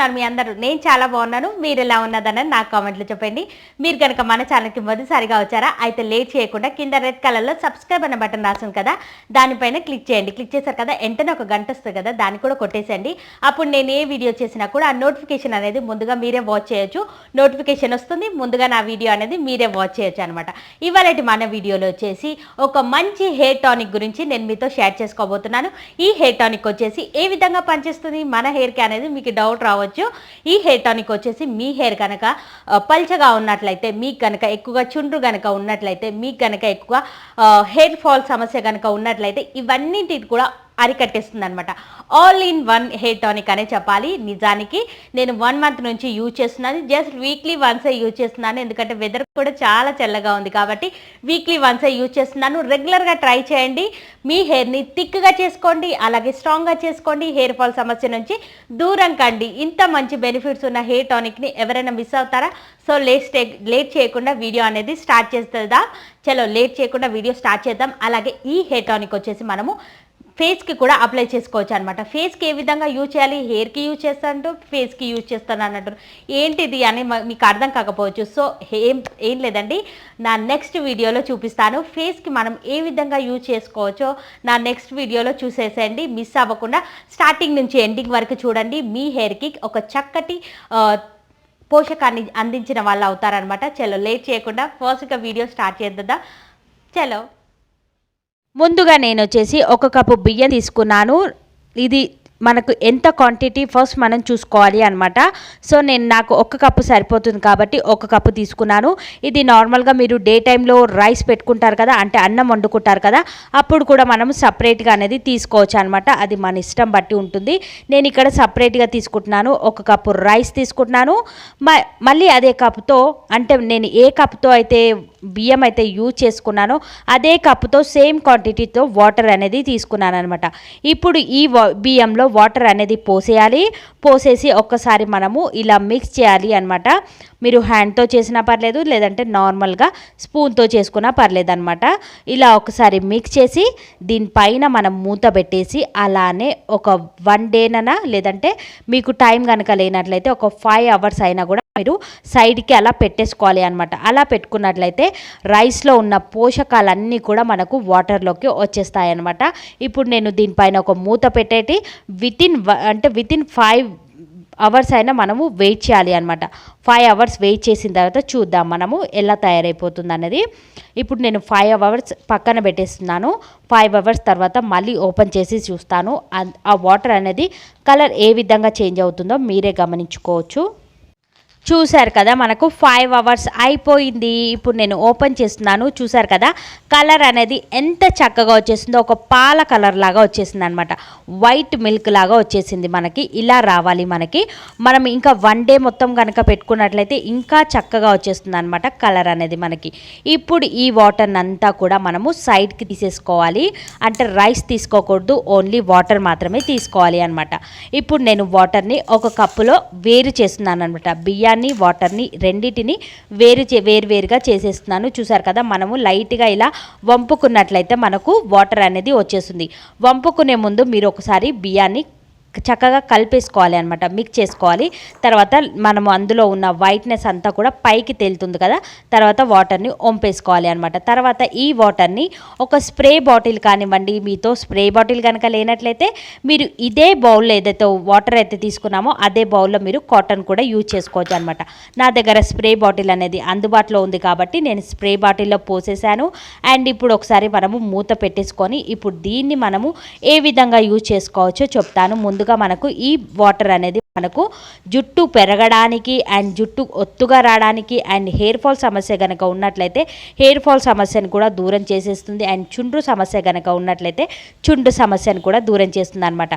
ఉన్నారు మీ అందరూ? నేను చాలా బాగున్నాను. మీరు ఎలా ఉన్నదని నాకు కామెంట్లో చెప్పండి. మీరు కనుక మన ఛానల్కి మొదటిసారిగా వచ్చారా అయితే లేట్ చేయకుండా కింద రెడ్ కలర్లో సబ్స్క్రైబ్ అనే బటన్ రాస్తుంది కదా, దానిపైన క్లిక్ చేయండి. క్లిక్ చేశారు కదా, వెంటనే ఒక గంట వస్తుంది కదా, దాన్ని కూడా కొట్టేసండి. అప్పుడు నేను ఏ వీడియో చేసినా కూడా ఆ నోటిఫికేషన్ అనేది ముందుగా మీరే వాచ్ చేయొచ్చు. నోటిఫికేషన్ వస్తుంది, ముందుగా నా వీడియో అనేది మీరే వాచ్ చేయొచ్చు అనమాట. ఇవాళ మన వీడియోలో వచ్చేసి ఒక మంచి హెయిర్ టానిక్ గురించి నేను మీతో షేర్ చేసుకోబోతున్నాను. ఈ హెయిర్ టానిక్ వచ్చేసి ఏ విధంగా పనిచేస్తుంది మన హెయిర్కి అనేది మీకు డౌట్ రావచ్చు. ఈ హెయిర్ టానిక్ వచ్చేసి మీ హెయిర్ కనుక పల్చగా ఉన్నట్లయితే, మీకు కనుక ఎక్కువగా చుండ్రు కనుక ఉన్నట్లయితే, మీకు కనుక ఎక్కువ హెయిర్ ఫాల్ సమస్య కనుక ఉన్నట్లయితే ఇవన్నింటికి కూడా అరికట్టేస్తుంది అనమాట. All in one hair tonic అనే చెప్పాలి. నిజానికి నేను 1 మంత్ నుంచి యూజ్ చేస్తున్నాను. జస్ట్ వీక్లీ వన్సే యూజ్ చేస్తున్నాను, ఎందుకంటే వెదర్ కూడా చాలా చల్లగా ఉంది కాబట్టి వీక్లీ వన్సే యూజ్ చేస్తున్నాను. రెగ్యులర్గా ట్రై చేయండి. మీ హెయిర్ని థిక్గా చేసుకోండి, అలాగే స్ట్రాంగ్గా చేసుకోండి. హెయిర్ ఫాల్ సమస్య నుంచి దూరం కండి. ఇంత మంచి బెనిఫిట్స్ ఉన్న హెయిర్ టానిక్ని ఎవరైనా మిస్ అవుతారా? సో లేట్ చేయకుండా వీడియో అనేది స్టార్ట్ చేస్తుందా? చలో లేట్ చేయకుండా వీడియో స్టార్ట్ చేద్దాం. అలాగే ఈ హెయిర్ టానిక్ వచ్చేసి మనము ఫేస్కి కూడా అప్లై చేసుకోవచ్చు అనమాట. ఫేస్కి ఏ విధంగా యూజ్ చేయాలి, హెయిర్కి యూజ్ చేస్తాను, ఫేస్కి యూజ్ చేస్తాను అన్నట్టు ఏంటిది అని మీకు అర్థం కాకపోవచ్చు. సో ఏం లేదండి, నా నెక్స్ట్ వీడియోలో చూపిస్తాను. ఫేస్కి మనం ఏ విధంగా యూజ్ చేసుకోవచ్చో నా నెక్స్ట్ వీడియోలో చూసేసేయండి. మిస్ అవ్వకుండా స్టార్టింగ్ నుంచి ఎండింగ్ వరకు చూడండి. మీ హెయిర్కి ఒక చక్కటి పోషకాన్ని అందించిన వాళ్ళు అవుతారనమాట. చలో లేట్ చేయకుండా ఫస్ట్గా వీడియో స్టార్ట్ చేద్దాం. చలో. ముందుగా నేను వచ్చేసి 1 కప్పు బియ్యం తీసుకున్నాను. ఇది మనకు ఎంత క్వాంటిటీ ఫస్ట్ మనం చూసుకోవాలి అనమాట. సో నాకు 1 కప్పు సరిపోతుంది కాబట్టి 1 కప్పు తీసుకున్నాను. ఇది నార్మల్గా మీరు డే టైంలో రైస్ పెట్టుకుంటారు కదా, అంటే అన్నం వండుకుంటారు కదా, అప్పుడు కూడా మనం సపరేట్గా అనేది తీసుకోవచ్చు అనమాట. అది మన ఇష్టం బట్టి ఉంటుంది. నేను ఇక్కడ సపరేట్గా తీసుకుంటున్నాను. 1 కప్పు రైస్ తీసుకుంటున్నాను. మళ్ళీ అదే కప్పుతో, అంటే నేను ఏ కప్పుతో అయితే బియ్యం అయితే యూజ్ చేసుకున్నానో అదే కప్పుతో సేమ్ క్వాంటిటీతో వాటర్ అనేది తీసుకున్నాను అనమాట. ఇప్పుడు ఈ బియ్యంలో వాటర్ అనేది పోసేసి ఒక్కసారి మనము ఇలా మిక్స్ చేయాలి అనమాట. మీరు హ్యాండ్తో చేసినా పర్లేదు, లేదంటే నార్మల్గా స్పూన్తో చేసుకున్నా పర్లేదు అనమాట. ఇలా ఒకసారి మిక్స్ చేసి దీనిపైన మనం మూత పెట్టేసి అలానే ఒక 1 డేనైనా, లేదంటే మీకు టైం కనుక లేనట్లయితే ఒక 5 అవర్స్ అయినా కూడా మీరు సైడ్కి అలా పెట్టేసుకోవాలి అనమాట. అలా పెట్టుకున్నట్లయితే రైస్లో ఉన్న పోషకాలన్నీ కూడా మనకు వాటర్లోకి వచ్చేస్తాయి అనమాట. ఇప్పుడు నేను దీనిపైన ఒక మూత పెట్టేటి వితిన్ 5 అవర్స్ అయినా మనము వెయిట్ చేయాలి అనమాట. 5 అవర్స్ వెయిట్ చేసిన తర్వాత చూద్దాం మనము ఎలా తయారైపోతుంది అన్నది. ఇప్పుడు నేను 5 అవర్స్ పక్కన పెట్టేస్తున్నాను. 5 అవర్స్ తర్వాత మళ్ళీ ఓపెన్ చేసి చూస్తాను. ఆ వాటర్ అనేది కలర్ ఏ విధంగా చేంజ్ అవుతుందో మీరే గమనించుకోవచ్చు. చూశారు కదా, మనకు 5 అవర్స్ అయిపోయింది. ఇప్పుడు నేను ఓపెన్ చేస్తున్నాను. చూశారు కదా, కలర్ అనేది ఎంత చక్కగా వచ్చేసిందో, ఒక పాల కలర్ లాగా వచ్చేసింది అనమాట. వైట్ మిల్క్ లాగా వచ్చేసింది. మనకి ఇలా రావాలి. మనం ఇంకా 1 డే మొత్తం కనుక పెట్టుకున్నట్లయితే ఇంకా చక్కగా వచ్చేస్తుంది అనమాట కలర్ అనేది మనకి. ఇప్పుడు ఈ వాటర్ని అంతా కూడా మనము సైడ్కి తీసేసుకోవాలి. అంటే రైస్ తీసుకోకూడదు, ఓన్లీ వాటర్ మాత్రమే తీసుకోవాలి అనమాట. ఇప్పుడు నేను వాటర్ని 1 కప్పులో వేరు చేస్తున్నాను అనమాట. బియ్యాన్ని వాటర్ని రెండింటిని వేరువేరుగా చేసేస్తున్నాను. చూసారు కదా, మనము లైట్గా ఇలా వంపుకున్నట్లయితే మనకు వాటర్ అనేది వచ్చేస్తుంది. వంపుకునే ముందు మీరు ఒకసారి బియ్యాన్ని చక్కగా కలిపేసుకోవాలి అనమాట, మిక్స్ చేసుకోవాలి. తర్వాత మనము అందులో ఉన్న వైట్నెస్ అంతా కూడా పైకి తేలుతుంది కదా, తర్వాత వాటర్ని వంపేసుకోవాలి అనమాట. తర్వాత ఈ వాటర్ని ఒక స్ప్రే బాటిల్ కానివ్వండి, మీతో స్ప్రే బాటిల్ కనుక లేనట్లయితే మీరు ఇదే బౌల్లో ఏదైతే వాటర్ అయితే తీసుకున్నామో అదే బౌల్లో మీరు కాటన్ కూడా యూజ్ చేసుకోవచ్చు అనమాట. నా దగ్గర స్ప్రే బాటిల్ అనేది అందుబాటులో ఉంది కాబట్టి నేను స్ప్రే బాటిల్లో పోసేసాను. అండ్ ఇప్పుడు ఒకసారి మనము మూత పెట్టేసుకొని ఇప్పుడు దీన్ని మనము ఏ విధంగా యూజ్ చేసుకోవచ్చో చెప్తాను. ముందుగా మనకు ఈ వాటర్ అనేది మనకు జుట్టు పెరగడానికి అండ్ జుట్టు ఒత్తుగా రావడానికి అండ్ హెయిర్ ఫాల్ సమస్య కనుక ఉన్నట్లయితే హెయిర్ ఫాల్ సమస్యను కూడా దూరం చేసేస్తుంది. అండ్ చుండ్రు సమస్య కనుక ఉన్నట్లయితే చుండ్రు సమస్యను కూడా దూరం చేస్తుంది అనమాట.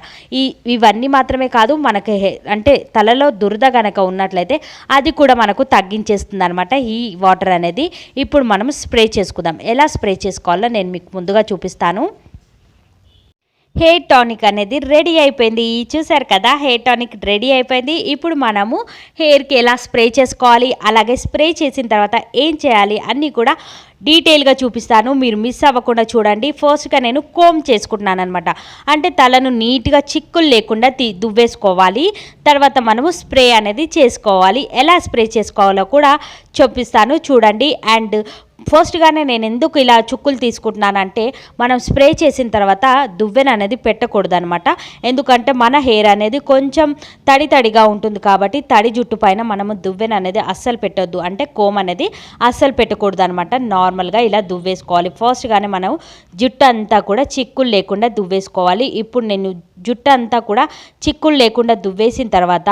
ఇవన్నీ మాత్రమే కాదు, మనకి అంటే తలలో దురద కనుక ఉన్నట్లయితే అది కూడా మనకు తగ్గించేస్తుంది అనమాట ఈ వాటర్ అనేది. ఇప్పుడు మనం స్ప్రే చేసుకుందాం. ఎలా స్ప్రే చేసుకోవాలో నేను మీకు ముందుగా చూపిస్తాను. హెయిర్ టానిక్ అనేది రెడీ అయిపోయింది. చూసారు కదా, హెయిర్ టానిక్ రెడీ అయిపోయింది. ఇప్పుడు మనము హెయిర్కి ఎలా స్ప్రే చేసుకోవాలి, అలాగే స్ప్రే చేసిన తర్వాత ఏం చేయాలి అన్నీ కూడా డీటెయిల్గా చూపిస్తాను, మీరు మిస్ అవ్వకుండా చూడండి. ఫస్ట్గా నేను కోమ్ చేసుకుంటున్నాను అనమాట. అంటే తలను నీట్గా చిక్కులు లేకుండా దువ్వేసుకోవాలి. తర్వాత మనము స్ప్రే అనేది చేసుకోవాలి. ఎలా స్ప్రే చేసుకోవాలో కూడా చూపిస్తాను చూడండి. అండ్ ఫస్ట్గానే నేను ఎందుకు ఇలా చుక్కులు తీసుకుంటున్నానంటే, మనం స్ప్రే చేసిన తర్వాత దువ్వెన అనేది పెట్టకూడదు అనమాట. ఎందుకంటే మన హెయిర్ అనేది కొంచెం తడిగా ఉంటుంది కాబట్టి తడి జుట్టు పైన మనము దువ్వెన అనేది అస్సలు పెట్టొద్దు, అంటే కోమ్ అనేది అస్సలు పెట్టకూడదు అనమాట. నార్మల్గా ఇలా దువ్వేసుకోవాలి. ఫస్ట్గానే మనం జుట్టు అంతా కూడా చిక్కులు లేకుండా దువ్వేసుకోవాలి. ఇప్పుడు నేను జుట్టు అంతా కూడా చిక్కులు లేకుండా దువ్వేసిన తర్వాత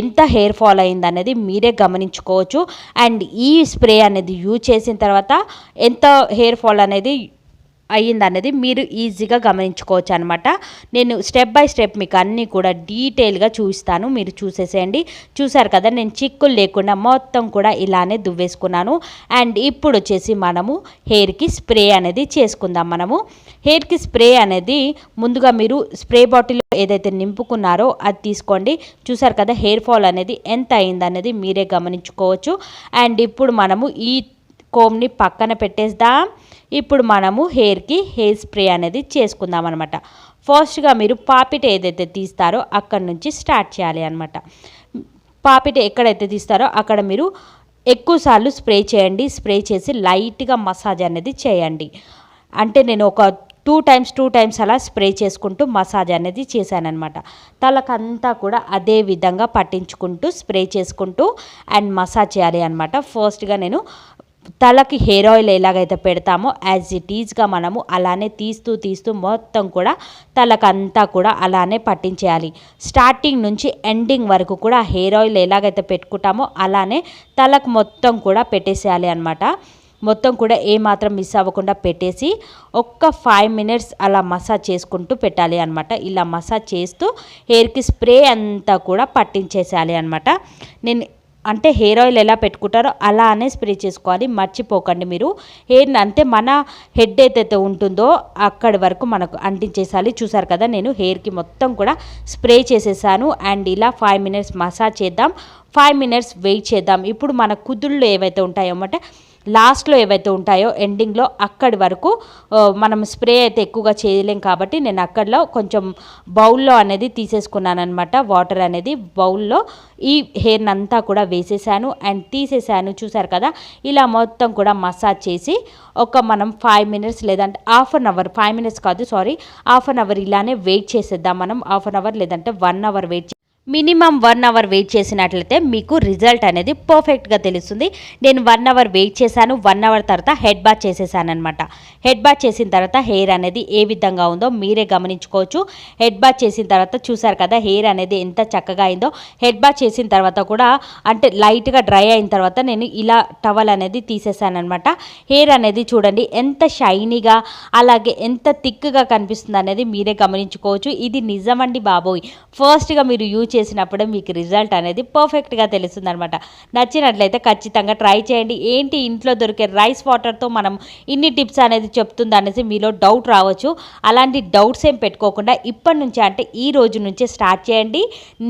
ఎంత హెయిర్ ఫాల్ అయింది అనేది మీరే గమనించుకోవచ్చు. అండ్ ఈ స్ప్రే అనేది యూజ్ చేసిన తర్వాత ఎంత హెయిర్ ఫాల్ అనేది అయ్యిందనేది మీరు ఈజీగా గమనించుకోవచ్చు అనమాట. నేను స్టెప్ బై స్టెప్ మీకు అన్నీ కూడా డీటెయిల్గా చూపిస్తాను, మీరు చూసేసేయండి. చూసారు కదా, నేను చిక్కులు లేకుండా మొత్తం కూడా ఇలానే దువ్వేసుకున్నాను. అండ్ ఇప్పుడు వచ్చేసి మనము హెయిర్కి స్ప్రే అనేది చేసుకుందాం. మనము హెయిర్కి స్ప్రే అనేది ముందుగా మీరు స్ప్రే బాటిల్ ఏదైతే నింపుకున్నారో అది తీసుకోండి. చూసారు కదా, హెయిర్ ఫాల్ అనేది ఎంత అయిందనేది మీరే గమనించుకోవచ్చు. అండ్ ఇప్పుడు మనము ఈ కోమ్ని పక్కన పెట్టేద్దాం. ఇప్పుడు మనము హెయిర్కి హెయిర్ స్ప్రే అనేది చేసుకుందాం అనమాట. ఫస్ట్గా మీరు పాపిట ఏదైతే తీస్తారో అక్కడి నుంచి స్టార్ట్ చేయాలి అనమాట. పాపిట ఎక్కడైతే తీస్తారో అక్కడ మీరు ఎక్కువసార్లు స్ప్రే చేయండి. స్ప్రే చేసి లైట్గా మసాజ్ అనేది చేయండి. అంటే నేను ఒక 2 టైమ్స్ అలా స్ప్రే చేసుకుంటూ మసాజ్ అనేది చేశానమాట. తలకంతా కూడా అదే విధంగా పట్టించుకుంటూ స్ప్రే చేసుకుంటూ అండ్ మసాజ్ చేయాలి అనమాట. ఫస్ట్గా నేను తలకి హెయిర్ ఆయిల్ ఎలాగైతే పెడతామో యాజ్ ఇట్ ఈజ్గా మనము అలానే తీస్తూ మొత్తం కూడా తలకంతా కూడా అలానే పట్టించేయాలి. స్టార్టింగ్ నుంచి ఎండింగ్ వరకు కూడా హెయిర్ ఆయిల్ ఎలాగైతే పెట్టుకుంటామో అలానే తలకు మొత్తం కూడా పెట్టేసేయాలి అనమాట. మొత్తం కూడా ఏమాత్రం మిస్ అవ్వకుండా పెట్టేసి ఒక్క 5 మినిట్స్ అలా మసాజ్ చేసుకుంటూ పెట్టాలి అనమాట. ఇలా మసాజ్ చేస్తూ హెయిర్కి స్ప్రే అంతా కూడా పట్టించేసేయాలి అనమాట. నేను అంటే హెయిర్ ఆయిల్ ఎలా పెట్టుకుంటారో అలానే స్ప్రే చేసుకోవాలి. మర్చిపోకండి మీరు హెయిర్ని, అంటే మన హెడ్ ఏదైతే ఉంటుందో అక్కడి వరకు మనకు అంటించేసాలి. చూసారు కదా, నేను హెయిర్కి మొత్తం కూడా స్ప్రే చేసేసాను. అండ్ ఇలా 5 మినిట్స్ మసాజ్ చేద్దాం, 5 మినిట్స్ వెయిట్ చేద్దాం. ఇప్పుడు మన కుదుళ్ళు ఏవైతే ఉంటాయో అంటే లాస్ట్లో ఏవైతే ఉంటాయో ఎండింగ్లో అక్కడి వరకు మనం స్ప్రే అయితే ఎక్కువగా చేయలేం కాబట్టి నేను అక్కడలో కొంచెం బౌల్లో అనేది తీసేసుకున్నాను అనమాట. వాటర్ అనేది బౌల్లో ఈ హెయిర్ని అంతా కూడా వేసేసాను అండ్ తీసేసాను. చూసారు కదా, ఇలా మొత్తం కూడా మసాజ్ చేసి మనం 5 మినిట్స్ లేదంటే హాఫ్ అన్ అవర్, 5 మినిట్స్ కాదు సారీ, హాఫ్ అన్ అవర్ ఇలానే వెయిట్ చేసేద్దాం. మనం హాఫ్ అన్ అవర్ లేదంటే 1 hour wait minimum 1 hour wait చేసినట్లయితే మీకు రిజల్ట్ అనేది పర్ఫెక్ట్గా తెలుస్తుంది. నేను 1 అవర్ వెయిట్ చేశాను. 1 అవర్ తర్వాత హెడ్ బాత్ చేసేసాను అనమాట. హెడ్ బాత్ చేసిన తర్వాత హెయిర్ అనేది ఏ విధంగా ఉందో మీరే గమనించుకోవచ్చు. హెడ్ బాత్ చేసిన తర్వాత చూసారు కదా హెయిర్ అనేది ఎంత చక్కగా అయిందో. హెడ్ బాత్ చేసిన తర్వాత కూడా అంటే లైట్గా డ్రై అయిన తర్వాత నేను ఇలా టవల్ అనేది తీసేసాను అనమాట. హెయిర్ అనేది చూడండి ఎంత షైనీగా అలాగే ఎంత థిక్గా కనిపిస్తుంది అనేది మీరే గమనించుకోవచ్చు. ఇది నిజమండి బాబోయ్. ఫస్ట్గా మీరు యూజ్ చేసినప్పుడే మీకు రిజల్ట్ అనేది పర్ఫెక్ట్గా తెలుస్తుంది అనమాట. నచ్చినట్లయితే ఖచ్చితంగా ట్రై చేయండి. ఏంటి ఇంట్లో దొరికే రైస్ వాటర్తో మనం ఇన్ని టిప్స్ అనేది చెప్తుంది అనేసి మీలో డౌట్ రావచ్చు. అలాంటి డౌట్స్ ఏం పెట్టుకోకుండా ఇప్పటి నుంచే అంటే ఈ రోజు నుంచే స్టార్ట్ చేయండి.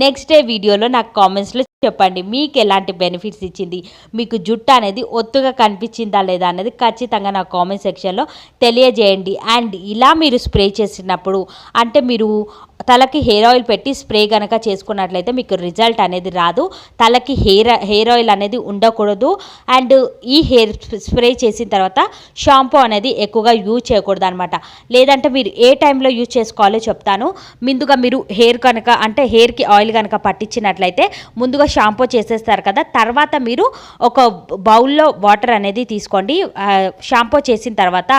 నెక్స్ట్ డే వీడియోలో నాకు కామెంట్స్లో చెప్పండి మీకు ఎలాంటి బెనిఫిట్స్ ఇచ్చింది, మీకు జుట్టు అనేది ఒత్తుగా కనిపించిందా లేదా అనేది ఖచ్చితంగా నా కామెంట్ సెక్షన్లో తెలియజేయండి. అండ్ ఇలా మీరు స్ప్రే చేసినప్పుడు అంటే మీరు తలకి హెయిర్ ఆయిల్ పెట్టి స్ప్రే కనుక చేసుకున్నట్లయితే మీకు రిజల్ట్ అనేది రాదు. తలకి హెయిర్ ఆయిల్ అనేది ఉండకూడదు. అండ్ ఈ హెయిర్ స్ప్రే చేసిన తర్వాత షాంపూ అనేది ఎక్కువగా యూజ్ చేయకూడదు అనమాట. లేదంటే మీరు ఏ టైంలో యూజ్ చేసుకోవాలో చెప్తాను. ముందుగా మీరు హెయిర్ కనుక అంటే హెయిర్కి ఆయిల్ కనుక పట్టించినట్లయితే ముందుగా షాంపూ చేసేస్తారు కదా, తర్వాత మీరు ఒక బౌల్లో వాటర్ అనేది తీసుకోండి. షాంపూ చేసిన తర్వాత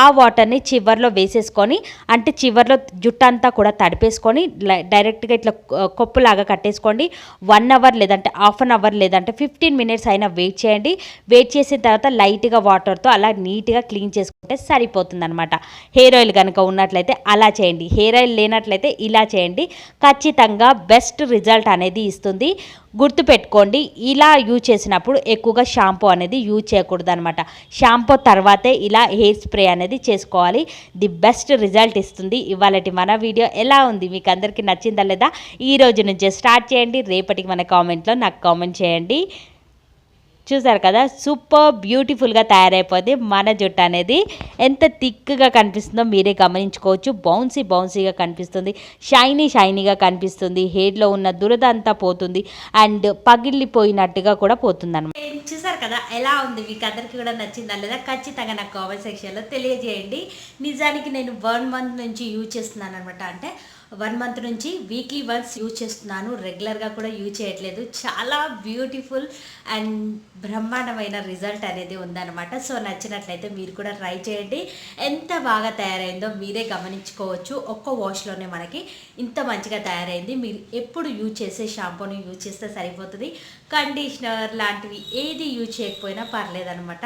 ఆ వాటర్ని చివర్లో వేసేసుకొని అంటే చివర్లో జుట్టు అంతా కూడా తడిపేసుకొని డైరెక్ట్గా ఇట్లా కొప్పులాగా కట్టేసుకోండి. 1 అవర్ లేదంటే హాఫ్ అన్ అవర్ లేదంటే 15 మినిట్స్ అయినా వెయిట్ చేయండి. వెయిట్ చేసిన తర్వాత లైట్గా వాటర్తో అలా నీట్గా క్లీన్ చేసుకుంటే సరిపోతుంది అనమాట. హెయిర్ ఆయిల్ కనుక ఉన్నట్లయితే అలా చేయండి, హెయిర్ ఆయిల్ లేనట్లయితే ఇలా చేయండి. ఖచ్చితంగా బెస్ట్ రిజల్ట్ అనేది ఇస్తుంది. గుర్తుపెట్టుకోండి, ఇలా యూజ్ చేసినప్పుడు ఎక్కువగా షాంపూ అనేది యూజ్ చేయకూడదు అనమాట. షాంపూ తర్వాతే ఇలా హెయిర్ స్ప్రే అనేది చేసుకోవాలి. ది బెస్ట్ రిజల్ట్ ఇస్తుంది. ఇవాళటి మన వీడియో ఎలా ఉంది, మీకు అందరికీ నచ్చిందా లేదా? ఈ రోజు నుంచే స్టార్ట్ చేయండి. రేపటికి మన కామెంట్లో నాకు కామెంట్ చేయండి. చూసారు కదా, సూపర్ బ్యూటిఫుల్గా తయారైపోద్ది మన జుట్టు అనేది. ఎంత థిక్గా కనిపిస్తుందో మీరే గమనించుకోవచ్చు. బౌన్సీగా కనిపిస్తుంది, షైనీగా కనిపిస్తుంది. హెయిర్లో ఉన్న దురద అంతా పోతుంది అండ్ పగిలిపోయినట్టుగా కూడా పోతుంది అనమాట. చూసారు కదా ఎలా ఉంది, మీకు అందరికీ కూడా నచ్చిందా లేదా ఖచ్చితంగా నాకు కామెంట్ సెక్షన్లో తెలియజేయండి. నిజానికి నేను 1 మంత్ నుంచి యూజ్ చేస్తున్నాను అనమాట. అంటే 1 మంత్ నుంచి వీక్లీ వన్స్ యూజ్ చేస్తున్నాను, రెగ్యులర్గా కూడా యూజ్ చేయట్లేదు. చాలా బ్యూటిఫుల్ అండ్ బ్రహ్మాండమైన రిజల్ట్ అనేది ఉందన్నమాట. సో నచ్చినట్లయితే మీరు కూడా ట్రై చేయండి. ఎంత బాగా తయారైందో మీరే గమనించుకోవచ్చు. ఒక్క వాష్లోనే మనకి ఇంత మంచిగా తయారైంది. మీరు ఎప్పుడు యూజ్ చేసే షాంపూని యూజ్ చేస్తే సరిపోతుంది. కండిషనర్ లాంటివి ఏది యూజ్ చేయకపోయినా పర్లేదనమాట.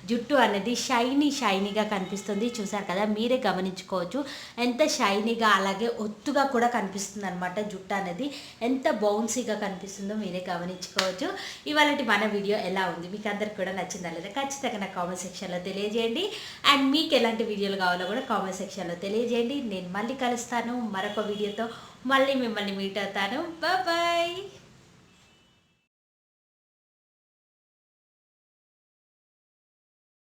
జుట్టు అనేది షైనీగా కనిపిస్తుంది. చూసారు కదా, మీరే గమనించుకోవచ్చు ఎంత షైనీగా అలాగే ఒత్తుగా కూడా కనిపిస్తుంది అనమాట. జుట్టు అనేది ఎంత బౌన్సీగా కనిపిస్తుందో మీరే గమనించుకోవచ్చు. ఇవాళ మన వీడియో ఎలా ఉంది, మీకు అందరికి కూడా నచ్చిందా లేదా ఖచ్చితంగా నాకు కామెంట్ సెక్షన్లో తెలియజేయండి. అండ్ మీకు ఎలాంటి వీడియోలు కావాలో కూడా కామెంట్ సెక్షన్లో తెలియజేయండి. నేను మళ్ళీ కలుస్తాను మరొక వీడియోతో. మళ్ళీ మిమ్మల్ని మీట్ అవుతాను. బాయ్.